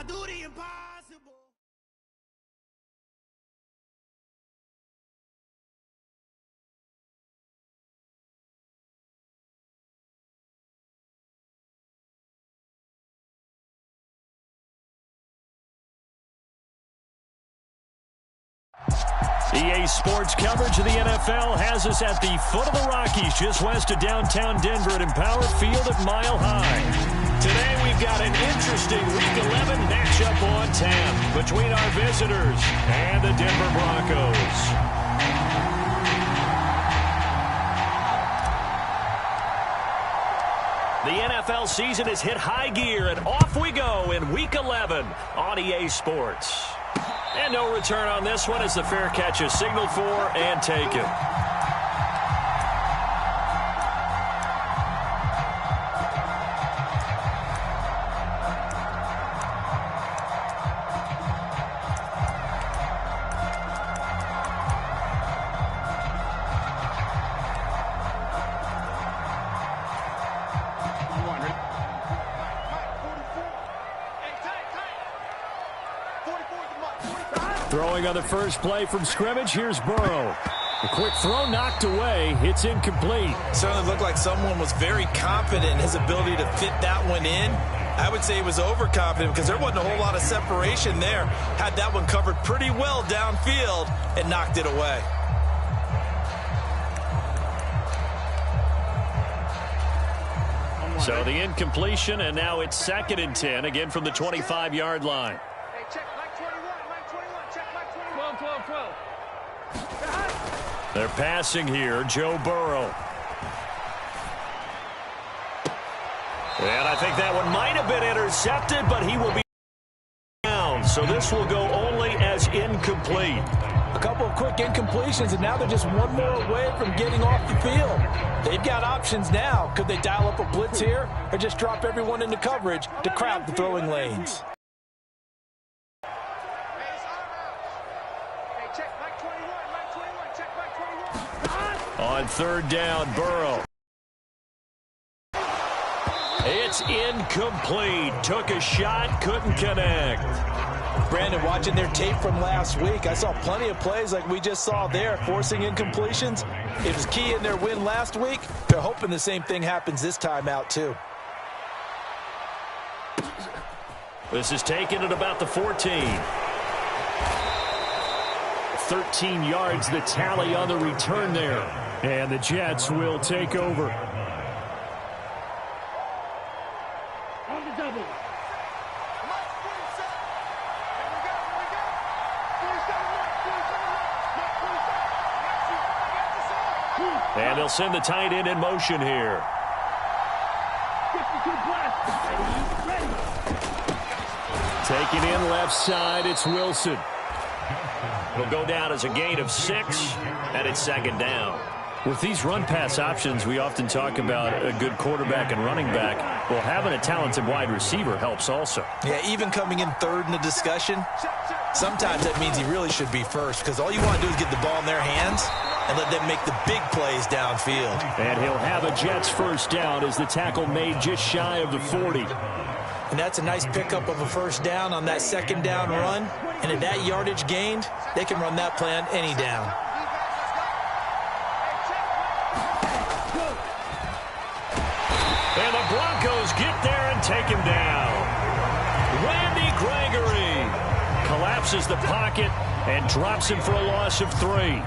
do the impossible. EA Sports coverage of the NFL has us at the foot of the Rockies, just west of downtown Denver at Empower Field at Mile High. Today we've got an interesting Week 11 matchup on tap between our visitors and the Denver Broncos. The NFL season has hit high gear, and off we go in Week 11 on EA Sports. And no return on this one as the fair catch is signaled for and taken. Throwing on the first play from scrimmage, here's Burrow. A quick throw knocked away. It's incomplete. Certainly looked like someone was very confident in his ability to fit that one in. I would say he was overconfident because there wasn't a whole lot of separation there. Had that one covered pretty well downfield and knocked it away. So the incompletion, and now it's 2nd and 10, again from the 25-yard line. They're passing here, Joe Burrow. And I think that one might have been intercepted, but he will be down. So this will go only as incomplete. A couple of quick incompletions, and now they're just one more away from getting off the field. They've got options now. Could they dial up a blitz here or just drop everyone into coverage to crowd the throwing lanes? On 3rd down, Burrow. It's incomplete. Took a shot, couldn't connect. Brandon, watching their tape from last week, I saw plenty of plays like we just saw there, forcing incompletions. It was key in their win last week. They're hoping the same thing happens this time out, too. This is taken at about the 14. 13 yards, the tally on the return there. And the Jets will take over. On the double. And they'll send the tight end in motion here. Taking in left side, it's Wilson. It'll go down as a gain of 6, and it's 2nd down. With these run-pass options, we often talk about a good quarterback and running back. Well, having a talented wide receiver helps also. Yeah, even coming in 3rd in the discussion, sometimes that means he really should be first because all you want to do is get the ball in their hands and let them make the big plays downfield. And he'll have a Jets 1st down as the tackle made just shy of the 40. And that's a nice pickup of a 1st down on that 2nd down run. And at that yardage gained, they can run that play on any down. And the Broncos get there and take him down. Randy Gregory collapses the pocket and drops him for a loss of 3.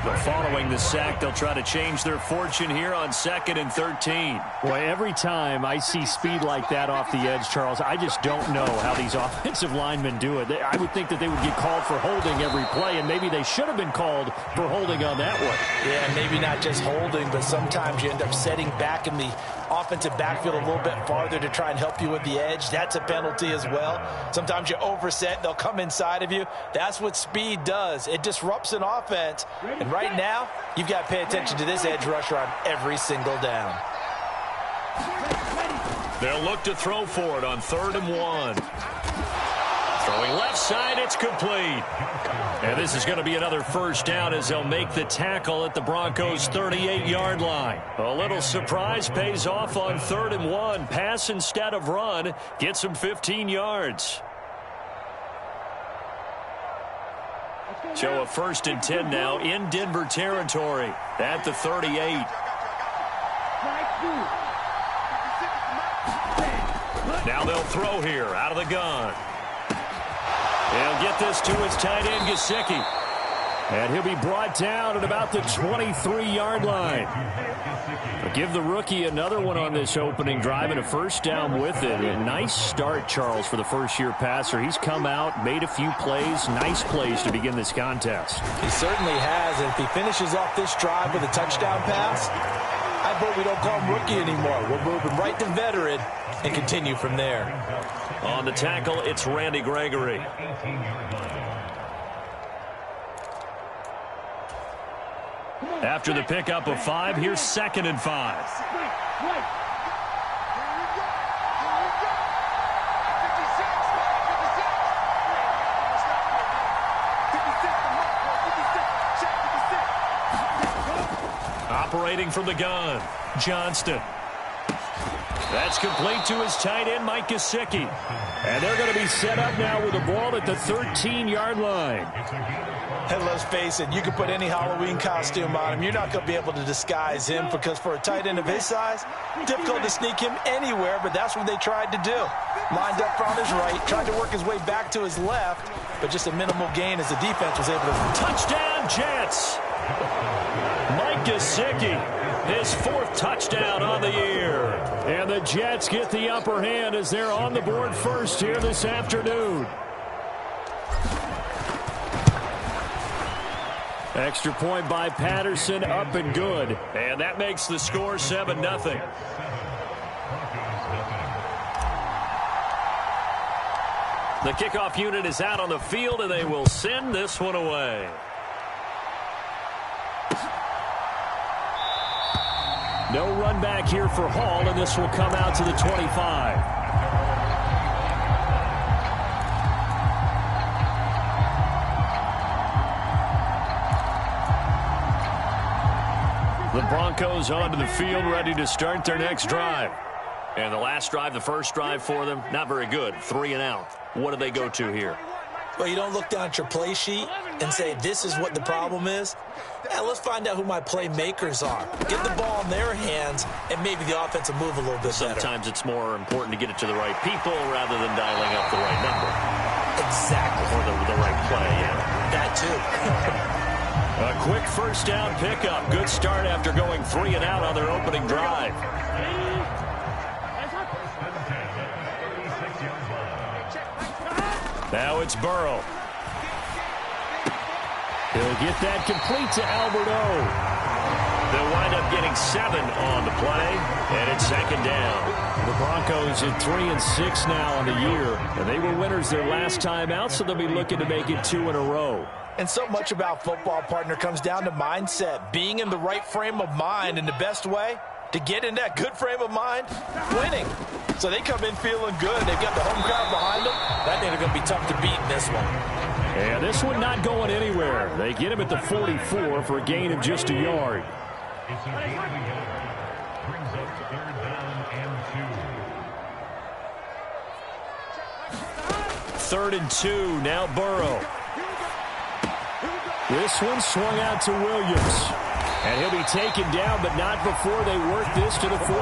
But following the sack, they'll try to change their fortune here on 2nd and 13. Boy, every time I see speed like that off the edge, Charles, I just don't know how these offensive linemen do it. I would think that they would get called for holding every play, and maybe they should have been called for holding on that one. Yeah, maybe not just holding, but sometimes you end up setting back in the offensive backfield a little bit farther to try and help you with the edge. That's a penalty as well. Sometimes you overset, they'll come inside of you. That's what speed does. It disrupts an offense. And right now, you've got to pay attention to this edge rusher on every single down. They'll look to throw for it on 3rd and 1. Throwing left side, it's complete. And this is going to be another 1st down as they'll make the tackle at the Broncos' 38-yard line. A little surprise pays off on 3rd and 1. Pass instead of run. Gets him 15 yards. Show a 1st and 10 now in Denver territory at the 38. Now they'll throw here out of the gun. He'll get this to his tight end, Gesicki. And he'll be brought down at about the 23-yard line. But give the rookie another one on this opening drive and a 1st down with it. A nice start, Charles, for the first-year passer. He's come out, made a few plays, nice plays to begin this contest. He certainly has, and if he finishes off this drive with a touchdown pass, I hope we don't call him rookie anymore. We'll move him right to veteran and continue from there. On the tackle, it's Randy Gregory. After the pickup of 5, here's 2nd and 5. Operating from the gun, Johnston. That's complete to his tight end, Mike Gesicki. And they're going to be set up now with the ball at the 13-yard line. And let's face it, you can put any Halloween costume on him. You're not going to be able to disguise him because for a tight end of his size, difficult to sneak him anywhere, but that's what they tried to do. Lined up on his right, tried to work his way back to his left, but just a minimal gain as the defense was able to... Touchdown, Jets! Mike Gesicki, his 4th touchdown on the year. And the Jets get the upper hand as they're on the board first here this afternoon. Extra point by Patterson, up and good. And that makes the score 7-0. The kickoff unit is out on the field, and they will send this one away. No run back here for Hall, and this will come out to the 25. The Broncos onto the field, ready to start their next drive. And the last drive, the first drive for them, not very good. 3 and out. What do they go to here? Well, you don't look down at your play sheet and say, this is what the problem is. Now, let's find out who my playmakers are. Get the ball in their hands, and maybe the offense will move a little bit better. Sometimes it's more important to get it to the right people rather than dialing up the right number. Exactly. Or the right play, yeah. That, too. A quick 1st down pickup. Good start after going 3 and out on their opening drive. Now it's Burrow. He'll get that complete to Alberto. They'll wind up getting 7 on the play, and it's 2nd down. The Broncos at 3 and 6 now on the year, and they were winners their last time out, so they'll be looking to make it 2 in a row. And so much about football, partner, comes down to mindset, being in the right frame of mind, and the best way to get in that good frame of mind, winning. So they come in feeling good. They've got the home crowd behind them. That thing is going to be tough to beat in this one. And this one not going anywhere. They get him at the 44 for a gain of just a yard. Third and 2, now Burrow. This one swung out to Williams. And he'll be taken down, but not before they work this to the 45.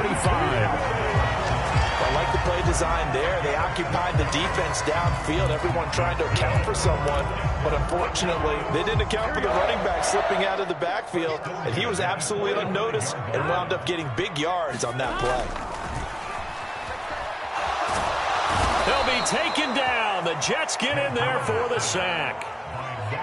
I like the play design there. They occupied the defense downfield, everyone trying to account for someone. But unfortunately, they didn't account for the running back slipping out of the backfield. And he was absolutely unnoticed and wound up getting big yards on that play. They'll be taken down. The Jets get in there for the sack.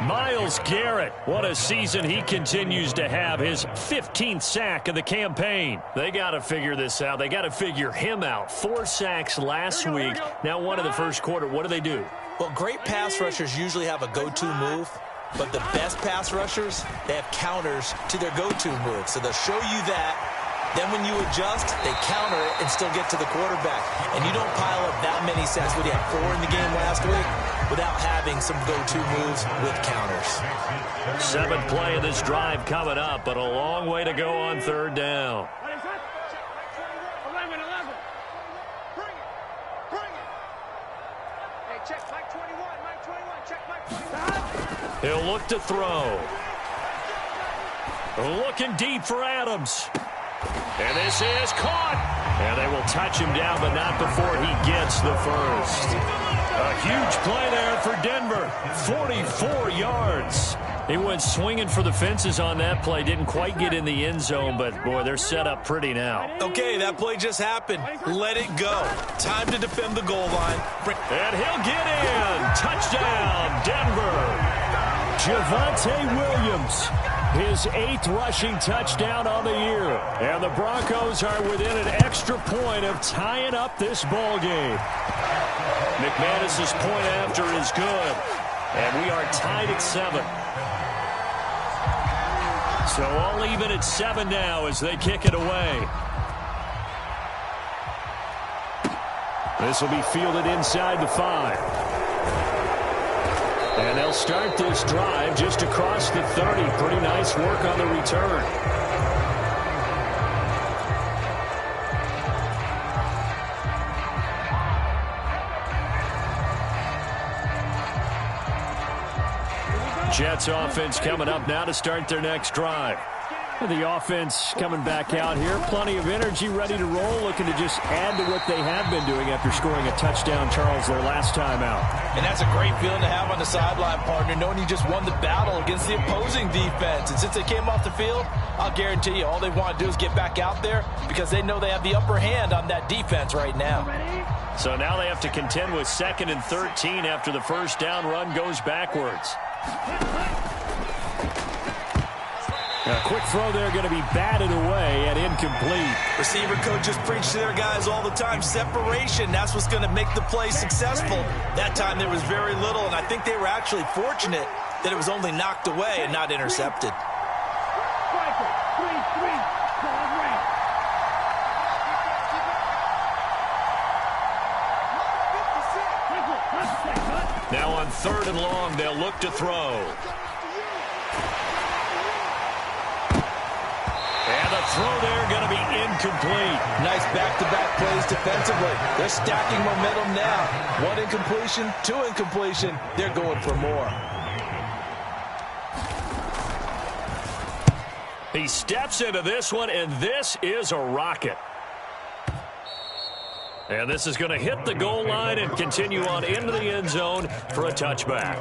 Myles Garrett, what a season he continues to have, his 15th sack of the campaign. They got to figure this out. They got to figure him out. 4 sacks last week. Now 1 in the first quarter. What do they do? Well, great pass rushers usually have a go-to move, but the best pass rushers, they have counters to their go-to move. So they'll show you that. Then when you adjust, they counter it and still get to the quarterback. And you don't pile up that many sacks. We had 4 in the game last week without having some go-to moves with counters. 7th play of this drive coming up, but a long way to go on 3rd down. He'll look to throw. Looking deep for Adams. And this is caught. And they will touch him down, but not before he gets the first. A huge play there for Denver. 44 yards. He went swinging for the fences on that play. Didn't quite get in the end zone, but, boy, they're set up pretty now. Okay, that play just happened. Let it go. Time to defend the goal line. And he'll get in. Touchdown, Denver. Javonte Williams, his 8th rushing touchdown on the year. And the Broncos are within an extra point of tying up this ball game. McManus's point after is good. And we are tied at 7. So all even at 7 now as they kick it away. This will be fielded inside the 5. And they'll start this drive just across the 30. Pretty nice work on the return. Jets offense coming up now to start their next drive. The offense coming back out here. Plenty of energy, ready to roll, looking to just add to what they have been doing after scoring a touchdown, Charles, their last time out. And that's a great feeling to have on the sideline, partner, knowing you just won the battle against the opposing defense. And since they came off the field, I'll guarantee you all they want to do is get back out there because they know they have the upper hand on that defense right now. So now they have to contend with 2nd and 13 after the first down run goes backwards. A quick throw there going to be batted away and incomplete. Receiver coaches preach to their guys all the time. Separation, that's what's going to make the play successful. That time there was very little, and I think they were actually fortunate that it was only knocked away and not intercepted. Now on 3rd and long, they'll look to throw. And the throw there going to be incomplete. Nice back-to-back plays defensively. They're stacking momentum now. 1 incompletion, 2 incompletion. They're going for more. He steps into this one, and this is a rocket. And this is going to hit the goal line and continue on into the end zone for a touchback.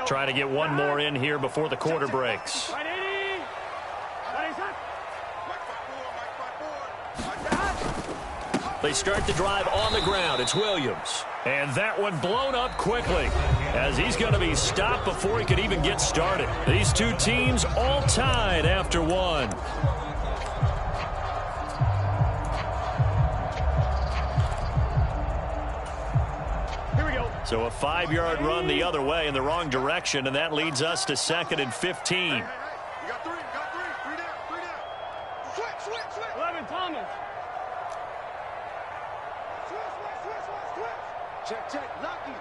Trying to get one more in here before the quarter breaks. They start the drive on the ground. It's Williams. And that one blown up quickly as he's going to be stopped before he could even get started. These two teams all tied after 1. So a 5-yard run the other way in the wrong direction, and that leads us to 2nd and 15. You got 3, 3 down. Switch. 11, Thomas. Switch. Check. Lucky.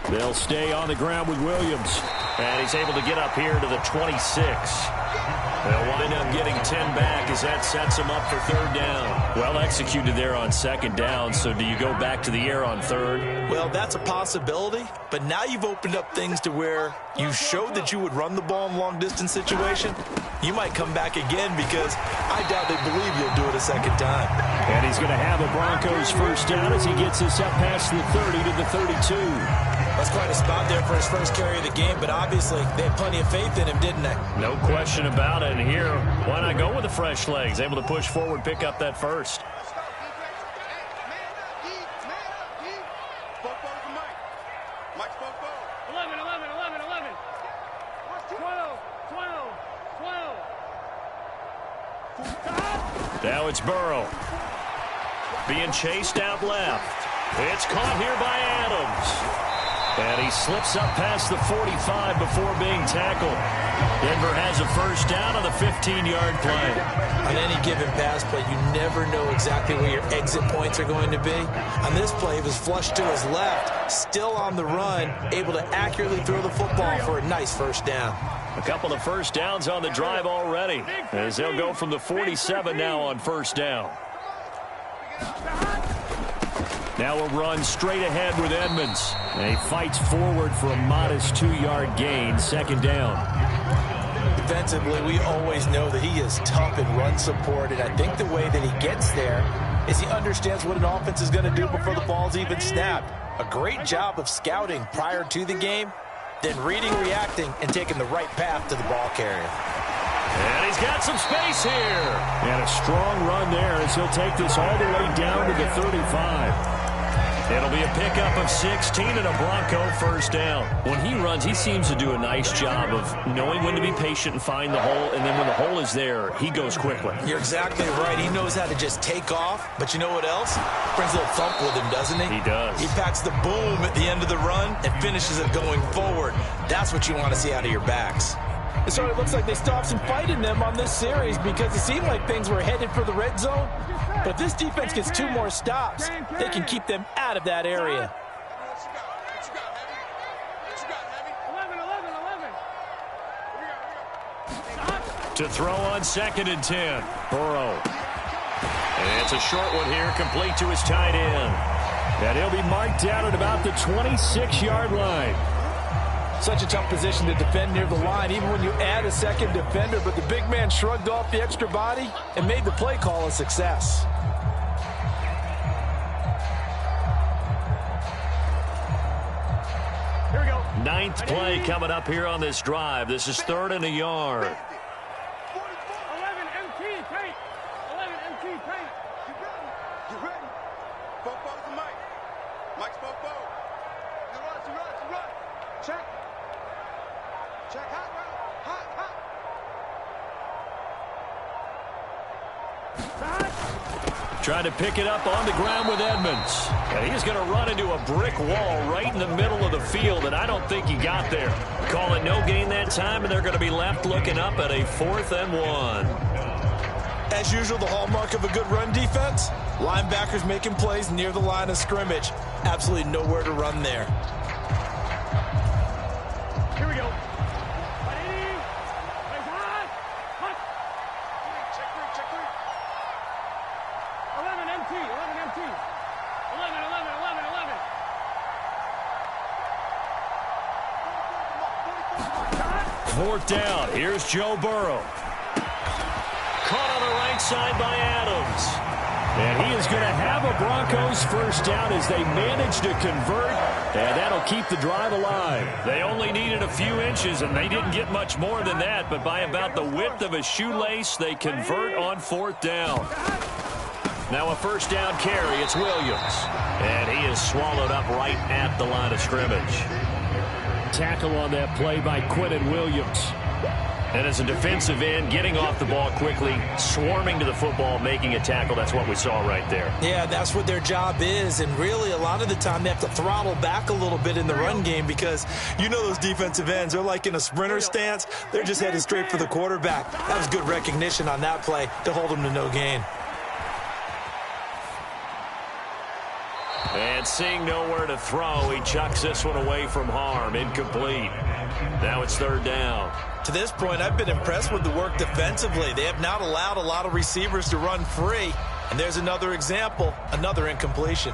They'll stay on the ground with Williams. And he's able to get up here to the 26. They'll wind up getting 10 back as that sets him up for 3rd down. Well executed there on 2nd down, so do you go back to the air on 3rd? Well, that's a possibility, but now you've opened up things to where you showed that you would run the ball in long-distance situation. You might come back again because I doubt they believe you'll do it a 2nd time. And he's going to have a Broncos first down as he gets this up past the 30 to the 32. That's quite a spot there for his first carry of the game, but obviously they had plenty of faith in him, didn't they? No question about it. And here, why not go with the fresh legs? Able to push forward, pick up that first. Now it's Burrow. Being chased out left. It's caught here by Adams. And he slips up past the 45 before being tackled. Denver has a first down on the 15-yard play. On any given pass play, you never know exactly where your exit points are going to be. On this play, he was flushed to his left, still on the run, able to accurately throw the football for a nice first down. A couple of first downs on the drive already, as they'll go from the 47 now on first down. Now a run straight ahead with Edmonds. And he fights forward for a modest 2-yard gain, second down. Defensively, we always know that he is tough in run support, and I think the way that he gets there is he understands what an offense is going to do before the ball's even snapped. A great job of scouting prior to the game, then reading, reacting, and taking the right path to the ball carrier. And he's got some space here. And a strong run there as he'll take this all the way down to the 35. It'll be a pickup of 16 and a Bronco first down. When he runs, he seems to do a nice job of knowing when to be patient and find the hole, and then when the hole is there, he goes quickly. You're exactly right. He knows how to just take off, but you know what else? Brings a little thump with him, doesn't he? He does. He packs the boom at the end of the run and finishes it going forward. That's what you want to see out of your backs. It sort of looks like they stopped some fight in them on this series because it seemed like things were headed for the red zone. But this defense gets 2 more stops. They can keep them out of that area. To throw on 2nd and 10. Burrow. And it's a short one here, complete to his tight end. And he'll be marked down at about the 26-yard line. Such a tough position to defend near the line, even when you add a second defender. But the big man shrugged off the extra body and made the play call a success. Here we go. 9th play coming up here on this drive. This is 3rd and a yard. 11 MT, paint. 11 MT, paint. You ready? Fofo's the mic. Mike's Fofo. You run. Check. Check, hot, Trying to pick it up on the ground with Edmonds. And he's going to run into a brick wall right in the middle of the field, and I don't think he got there. Call it no gain that time, and they're going to be left looking up at a 4th and 1. As usual, the hallmark of a good run defense, linebackers making plays near the line of scrimmage. Absolutely nowhere to run there. Here we go. Check three. 11 MT. 4th down. Here's Joe Burrow. Caught on the right side by Adams. And he is going to have a Broncos first down as they manage to convert. And that'll keep the drive alive. They only needed a few inches, and they didn't get much more than that. But by about the width of a shoelace, they convert on 4th down. Now a first down carry. It's Williams. And he is swallowed up right at the line of scrimmage. Tackle on that play by Quinnen Williams. And as a defensive end, getting off the ball quickly, swarming to the football, making a tackle. That's what we saw right there. Yeah, that's what their job is. And really, a lot of the time, they have to throttle back a little bit in the run game because you know those defensive ends, they're like in a sprinter stance. They're just headed straight for the quarterback. That was good recognition on that play to hold them to no gain. And seeing nowhere to throw, he chucks this one away from harm. Incomplete. Now it's 3rd down. To this point, I've been impressed with the work defensively. They have not allowed a lot of receivers to run free. And there's another example, another incompletion.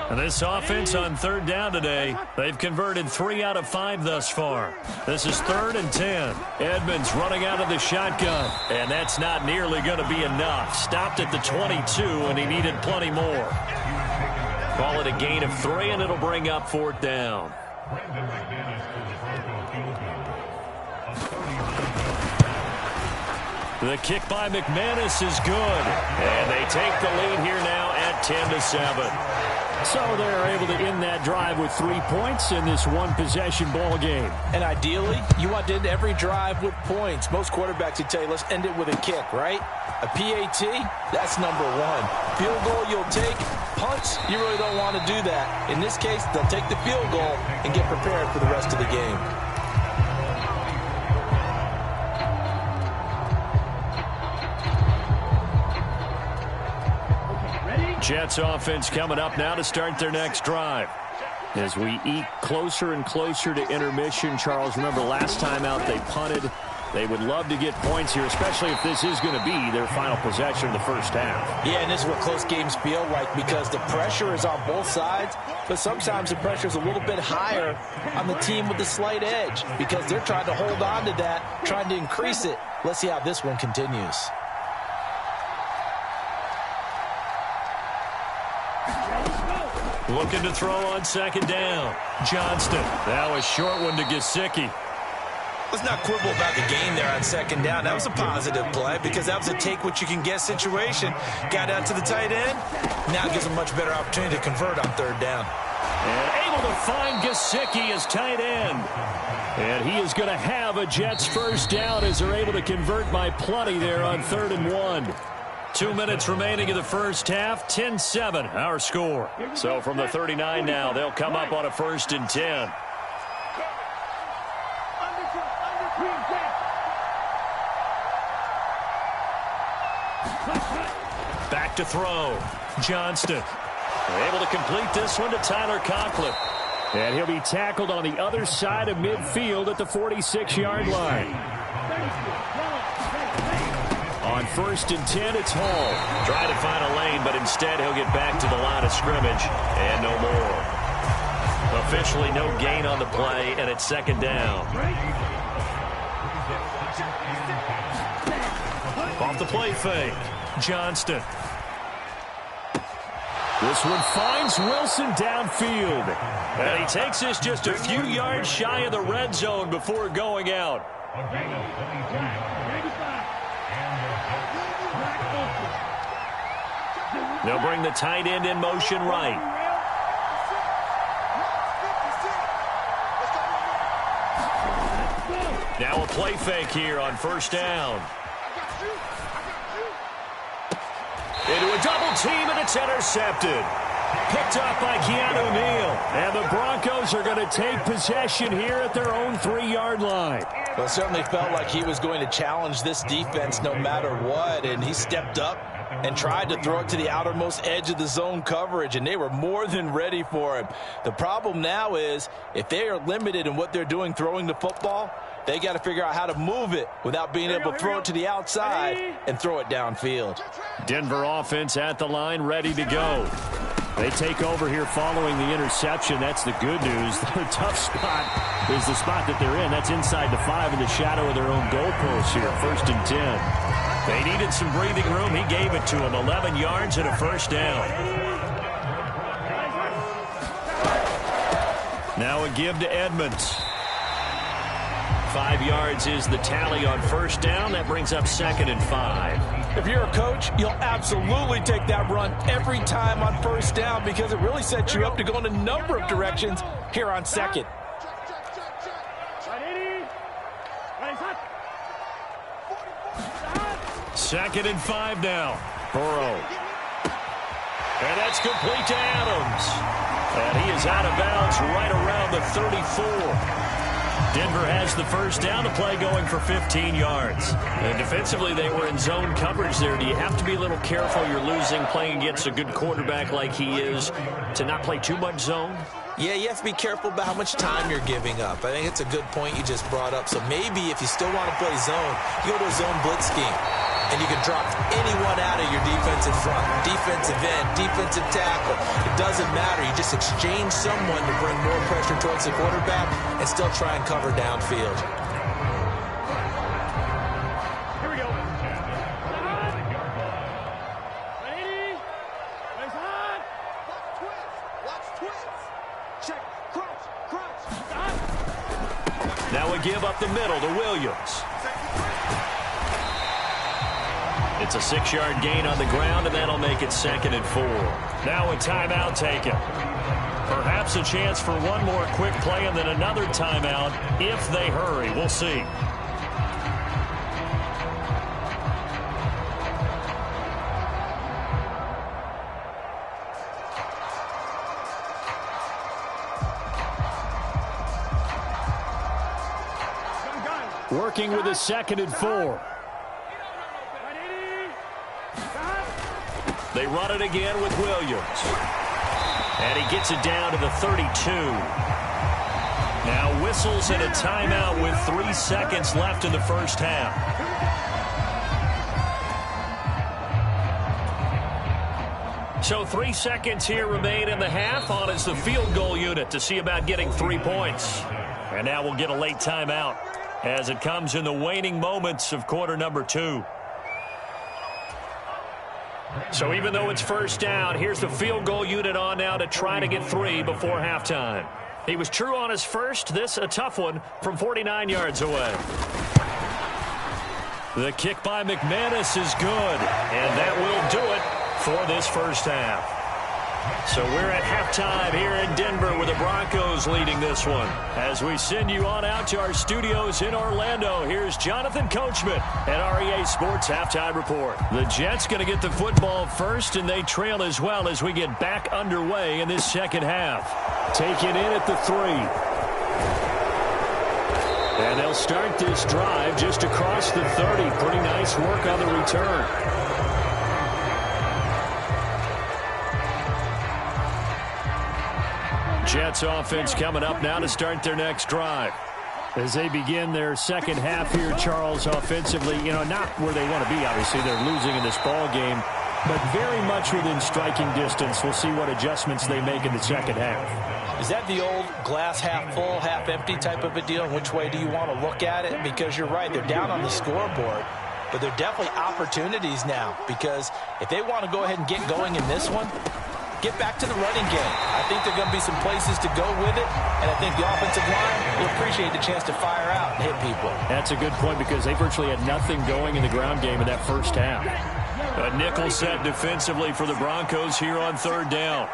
And this offense on 3rd down today, they've converted 3 out of 5 thus far. This is 3rd and 10. Edmonds running out of the shotgun. And that's not nearly going to be enough. Stopped at the 22, and he needed plenty more. Call it a gain of 3, and it'll bring up 4th down. The kick by McManus is good. And they take the lead here now at 10-7. So they're able to end that drive with 3 points in this one-possession ball game. And ideally, you want to end every drive with points. Most quarterbacks would tell you, let's end it with a kick, right? A PAT, that's number 1. Field goal you'll take. Punts, you really don't want to do that. In this case, they'll take the field goal and get prepared for the rest of the game. Jets offense coming up now to start their next drive. As we eke closer and closer to intermission, Charles, remember last time out they punted. They would love to get points here, especially if this is going to be their final possession of the first half. Yeah, and this is what close games feel like because the pressure is on both sides, but sometimes the pressure is a little bit higher on the team with the slight edge because they're trying to hold on to that, trying to increase it. Let's see how this one continues. Looking to throw on second down. Johnston. Now a short one to Gesicki. Let's not quibble about the game there on second down. That was a positive play because that was a take-what-you-can-get situation. Got out to the tight end. Now gives them much better opportunity to convert on third down. And able to find Gesicki as tight end. And he is going to have a Jets first down as they're able to convert by plenty there on 3rd and 1. 2 minutes remaining in the first half. 10-7 our score. So from the 39 now, they'll come up on a 1st and 10. Back to throw. Johnston. Able to complete this one to Tyler Conklin. And he'll be tackled on the other side of midfield at the 46-yard line. On 1st and 10, it's Hall. Trying to find a lane, but instead he'll get back to the line of scrimmage. And no more. Officially no gain on the play, and it's 2nd down. Off the play fake. Johnston. This one finds Wilson downfield. And he takes this just a few yards shy of the red zone before going out. They'll bring the tight end in motion right. Now a play fake here on 1st down. Into a double team, and it's intercepted. Picked up by Keanu Neal. And the Broncos are going to take possession here at their own 3-yard line. Well, it certainly felt like he was going to challenge this defense no matter what, and he stepped up and tried to throw it to the outermost edge of the zone coverage, and they were more than ready for him. The problem now is if they are limited in what they're doing throwing the football, they got to figure out how to move it without being able to throw it to the outside and throw it downfield. Denver offense at the line, ready to go. They take over here following the interception. That's the good news. The tough spot is the spot that they're in. That's inside the 5 in the shadow of their own goalpost here. 1st and 10. They needed some breathing room. He gave it to them. 11 yards and a 1st down. Now a give to Edmonds. 5 yards is the tally on 1st down. That brings up 2nd and 5. If you're a coach, you'll absolutely take that run every time on 1st down because it really sets you up to go in a number of directions here on 2nd. Second and 5 now. Burrow. And that's complete to Adams. And he is out of bounds right around the 34. Denver has the 1st down, to play going for 15 yards. And defensively, they were in zone coverage there. Do you have to be a little careful? You're losing, playing against a good quarterback like he is, to not play too much zone? Yeah, you have to be careful about how much time you're giving up. I think it's a good point you just brought up. So maybe if you still want to play zone, you go to a zone blitz scheme. And you can drop anyone out of your defensive front, defensive end, defensive tackle. It doesn't matter. You just exchange someone to bring more pressure towards the quarterback and still try and cover downfield. Here we go. Ready? Raise on. Watch twist. Check. Crunch. Now a give up the middle to Williams. It's a 6-yard gain on the ground, and that'll make it 2nd and 4. Now a timeout taken. Perhaps a chance for one more quick play and then another timeout if they hurry. We'll see. Working with a 2nd and 4. They run it again with Williams. And he gets it down to the 32. Now whistles and a timeout with 3 seconds left in the first half. So 3 seconds here remain in the half. On is the field goal unit to see about getting 3 points. And now we'll get a late timeout as it comes in the waning moments of quarter number 2. So even though it's first down, here's the field goal unit on now to try to get 3 before halftime. He was true on his first. This a tough one from 49 yards away. The kick by McManus is good, and that will do it for this first half. So we're at halftime here in Denver with the Broncos leading this one. As we send you on out to our studios in Orlando, here's Jonathan Coachman at REA Sports Halftime Report. The Jets going to get the football first, and they trail as well as we get back underway in this second half. Taken in at the 3. And they'll start this drive just across the 30. Pretty nice work on the return. Jets offense coming up now to start their next drive. As they begin their second half here, Charles, offensively, not where they want to be, obviously. They're losing in this ball game, but very much within striking distance. We'll see what adjustments they make in the second half. Is that the old glass half full, half empty type of a deal? Which way do you want to look at it? Because you're right, they're down on the scoreboard, but they're definitely opportunities now, because if they want to go ahead and get going in this one, get back to the running game. I think there are going to be some places to go with it, and I think the offensive line will appreciate the chance to fire out and hit people. That's a good point, because they virtually had nothing going in the ground game in that first half. A nickel set defensively for the Broncos here on third down.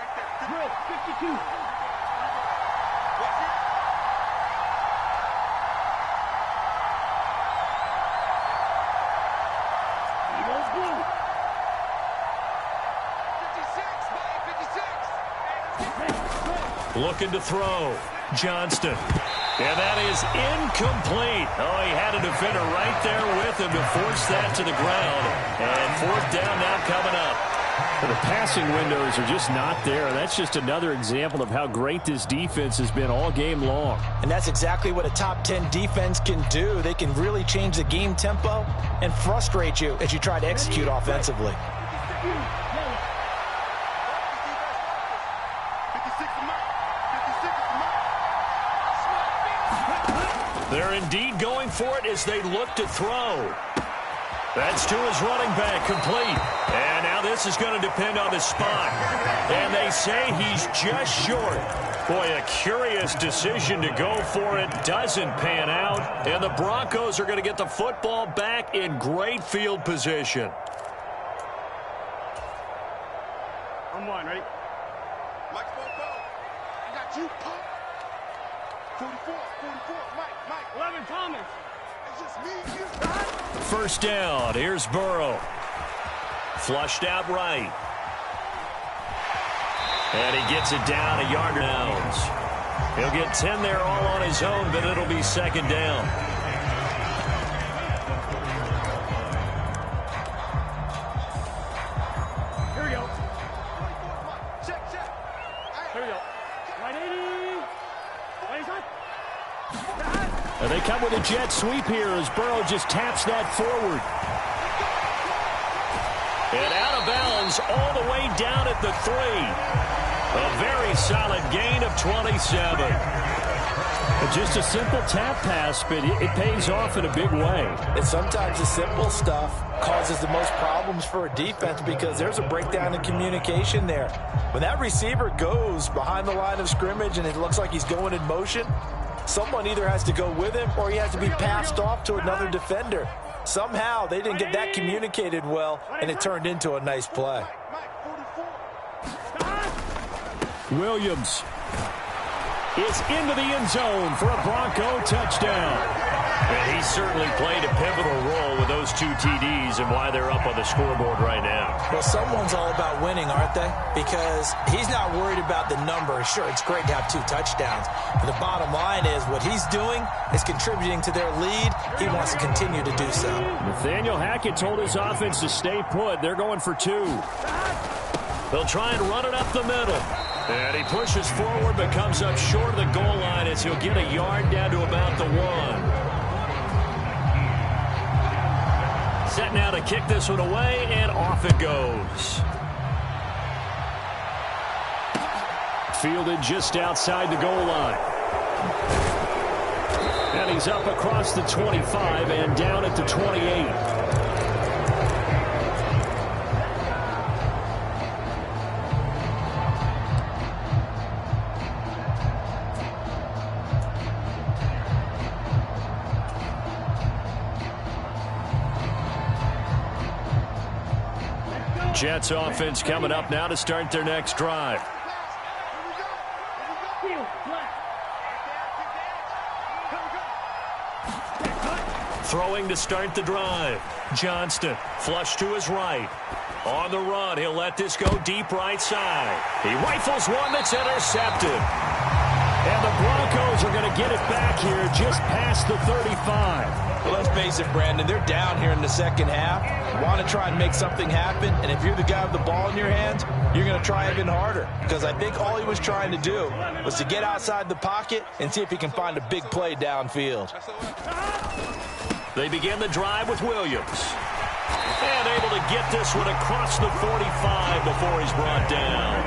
Looking to throw. Johnston. And that is incomplete. Oh, he had a defender right there with him to force that to the ground. And fourth down now coming up. The passing windows are just not there. That's just another example of how great this defense has been all game long. And that's exactly what a top 10 defense can do. They can really change the game tempo and frustrate you as you try to execute offensively. They're indeed going for it as they look to throw. That's to his running back, complete. And now this is going to depend on the spot. And they say he's just short. Boy, a curious decision to go for it. Doesn't pan out. And the Broncos are going to get the football back in great field position. I'm one, ready? Mike, I got you, Pop. 44, Mike. 11, Thomas. It's just me and you, guys. First down. Here's Burrow. Flushed out right. And he gets it down a yard downs. He'll get 10 there all on his own, but it'll be second down. Here we go. Check. Here we go. 180. 180. And they come with a jet sweep here as Burrow just taps that forward. And out of bounds all the way down at the 3. A very solid gain of 27. Just a simple tap pass, but it pays off in a big way. And sometimes the simple stuff causes the most problems for a defense because there's a breakdown in communication there. When that receiver goes behind the line of scrimmage and it looks like he's going in motion, someone either has to go with him or he has to be passed off to another defender. Somehow they didn't get that communicated well, and it turned into a nice play. Williams is into the end zone for a Bronco touchdown. And he certainly played a pivotal role with those 2 TDs and why they're up on the scoreboard right now. Well, someone's all about winning, aren't they? Because he's not worried about the number. Sure, it's great to have 2 touchdowns. But the bottom line is what he's doing is contributing to their lead. He wants to continue to do so. Nathaniel Hackett told his offense to stay put. They're going for 2. They'll try and run it up the middle. And he pushes forward but comes up short of the goal line as he'll get a yard down to about the 1. Set now to kick this one away, and off it goes. Fielded just outside the goal line. And he's up across the 25 and down at the 28. Jets offense coming up now to start their next drive. Throwing to start the drive. Johnston, flush to his right. On the run, he'll let this go deep right side. He rifles one that's intercepted. And the Broncos are going to get it back here just past the 35. Well, let's face it, Brandon, they're down here in the second half. You want to try and make something happen, and if you're the guy with the ball in your hands, you're going to try even harder. Because I think all he was trying to do was to get outside the pocket and see if he can find a big play downfield. They begin the drive with Williams. And able to get this one across the 45 before he's brought down.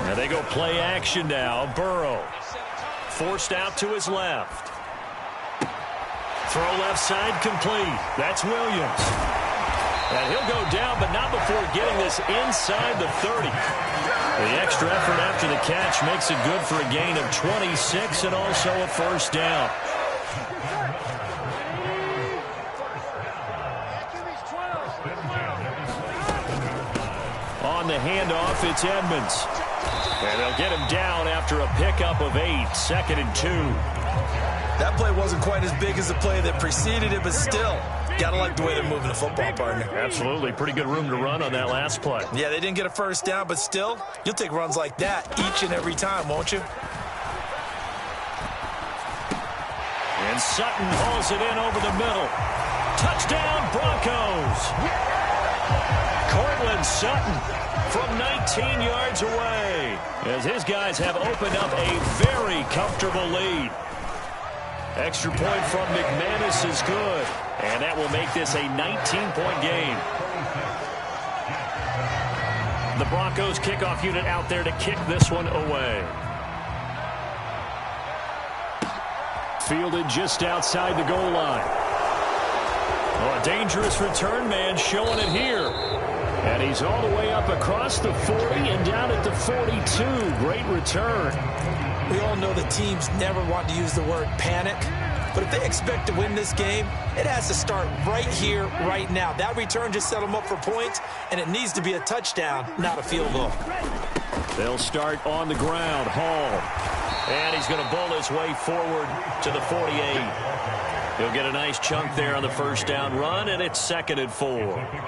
And they go play action now. Burrow forced out to his left. Throw left side complete. That's Williams. And he'll go down, but not before getting this inside the 30. The extra effort after the catch makes it good for a gain of 26 and also a first down. On the handoff, it's Edmonds. And they'll get him down after a pickup of 8, 2nd and 2. That play wasn't quite as big as the play that preceded it, but still, got to like the way they're moving the football, partner. Absolutely. Pretty good room to run on that last play. Yeah, they didn't get a first down, but still, you'll take runs like that each and every time, won't you? And Sutton hauls it in over the middle. Touchdown, Broncos. Cortland Sutton from 19 yards away as his guys have opened up a very comfortable lead. Extra point from McManus is good, and that will make this a 19-point game. The Broncos kickoff unit out there to kick this one away. Fielded just outside the goal line. Oh, a dangerous return man showing it here. And he's all the way up across the 40 and down at the 42. Great return. We all know the teams never want to use the word panic. But if they expect to win this game, it has to start right here, right now. That return just set them up for points, and it needs to be a touchdown, not a field goal. They'll start on the ground. Hall. And he's going to bull his way forward to the 48. He'll get a nice chunk there on the first down run, and it's 2nd and 4.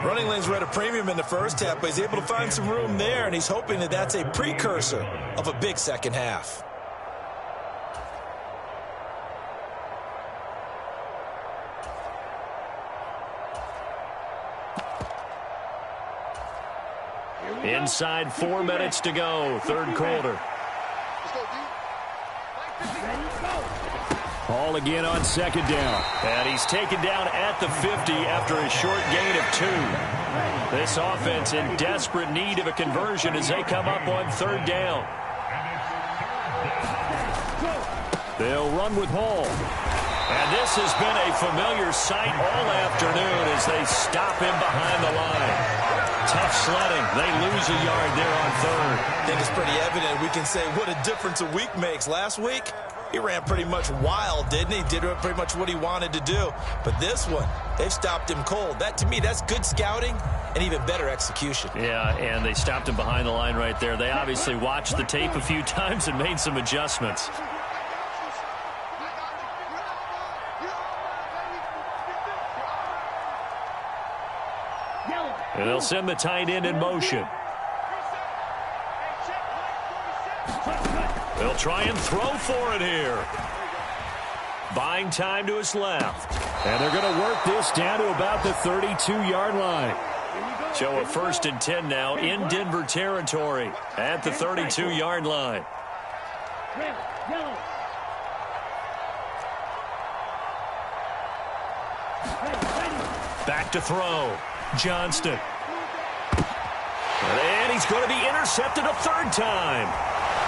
Running lanes were at a premium in the first half, but he's able to find some room there, and he's hoping that that's a precursor of a big second half. Inside 4 minutes to go, third quarter. Hall again on 2nd down. And he's taken down at the 50 after a short gain of 2. This offense in desperate need of a conversion as they come up on 3rd down. They'll run with Hall. And this has been a familiar sight all afternoon as they stop him behind the line. Tough sledding. They lose a yard there on 3rd. I think it's pretty evident. We can say what a difference a week makes. Last week, he ran pretty much wild, didn't he? Did pretty much what he wanted to do. But this one, they've stopped him cold. That, to me, that's good scouting and even better execution. Yeah, and they stopped him behind the line right there. They obviously watched the tape a few times and made some adjustments. And they'll send the tight end in motion. They'll try and throw for it here. buying time to his left. And they're going to work this down to about the 32-yard line. So a 1st and 10 now in Denver territory at the 32-yard line. Back to throw. Johnston. And he's going to be intercepted a 3rd time.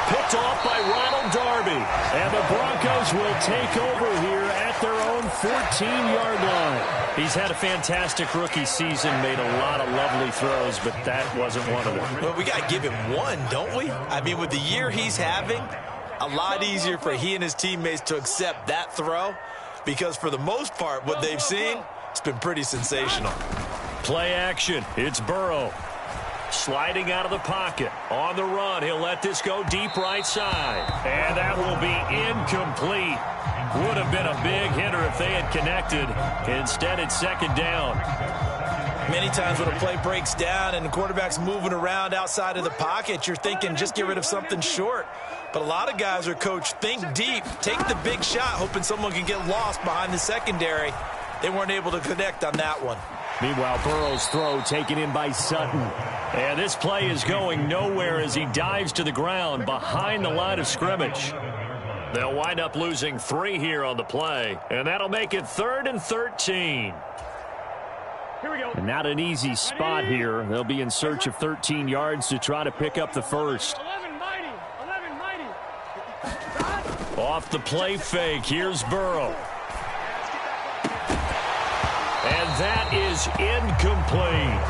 Picked off by Ronald Darby. And the Broncos will take over here at their own 14-yard line. He's had a fantastic rookie season, made a lot of lovely throws, but that wasn't one of them. Well, we got to give him one, don't we? I mean, with the year he's having, a lot easier for he and his teammates to accept that throw, because for the most part, what they've seen, it's been pretty sensational. Play action. It's Burrow. Sliding out of the pocket. On the run, he'll let this go deep right side. And that will be incomplete. Would have been a big hitter if they had connected. Instead, it's 2nd down. Many times when a play breaks down and the quarterback's moving around outside of the pocket, you're thinking just get rid of something short. But a lot of guys are coached, think deep, take the big shot, hoping someone can get lost behind the secondary. They weren't able to connect on that one. Meanwhile, Burrow's throw taken in by Sutton. And this play is going nowhere as he dives to the ground behind the line of scrimmage. They'll wind up losing 3 here on the play, and that'll make it 3rd and 13. Here we go. And not an easy spot here. They'll be in search of 13 yards to try to pick up the first. 11 mighty. 11 mighty. Off the play fake, here's Burrow. And that is incomplete.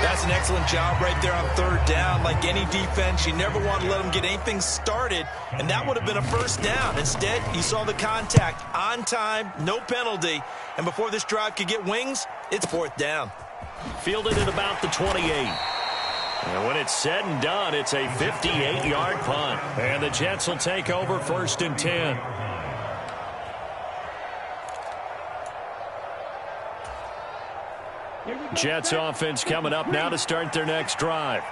That's an excellent job right there on 3rd down. Like any defense, you never want to let them get anything started, and that would have been a 1st down. Instead, you saw the contact on time, no penalty, and before this drive could get wings, it's 4th down. Fielded at about the 28. And when it's said and done, it's a 58-yard punt. And the Jets will take over 1st and 10. Jets offense coming up now to start their next drive.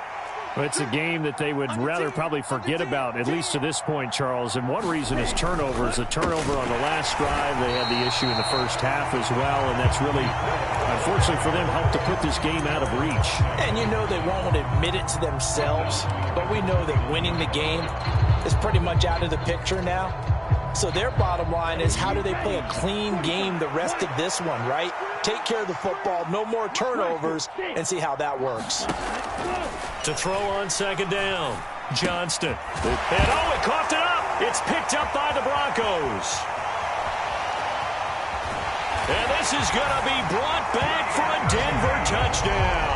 It's a game that they would rather probably forget about, at least to this point, Charles. And one reason is turnovers. A turnover on the last drive. They had the issue in the first half as well, and that's really, unfortunately for them, helped to put this game out of reach. And you know they won't admit it to themselves, but we know that winning the game is pretty much out of the picture now. So their bottom line is, how do they play a clean game the rest of this one, right? Take care of the football, no more turnovers, and see how that works. To throw on 2nd down, Johnston. And it coughed it up. It's picked up by the Broncos. And this is going to be brought back for a Denver touchdown.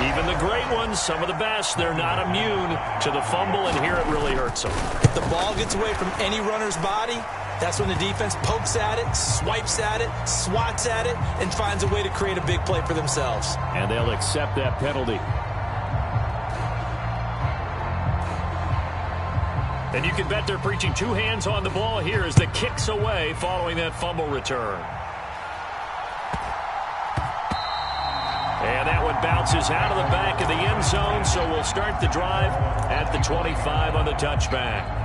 Even the great ones, some of the best, they're not immune to the fumble, and here it really hurts them. If the ball gets away from any runner's body, that's when the defense pokes at it, swipes at it, swats at it, and finds a way to create a big play for themselves. And they'll accept that penalty. And you can bet they're preaching 2 hands on the ball here as the kick's away following that fumble return. And that one bounces out of the back of the end zone, so we'll start the drive at the 25 on the touchback.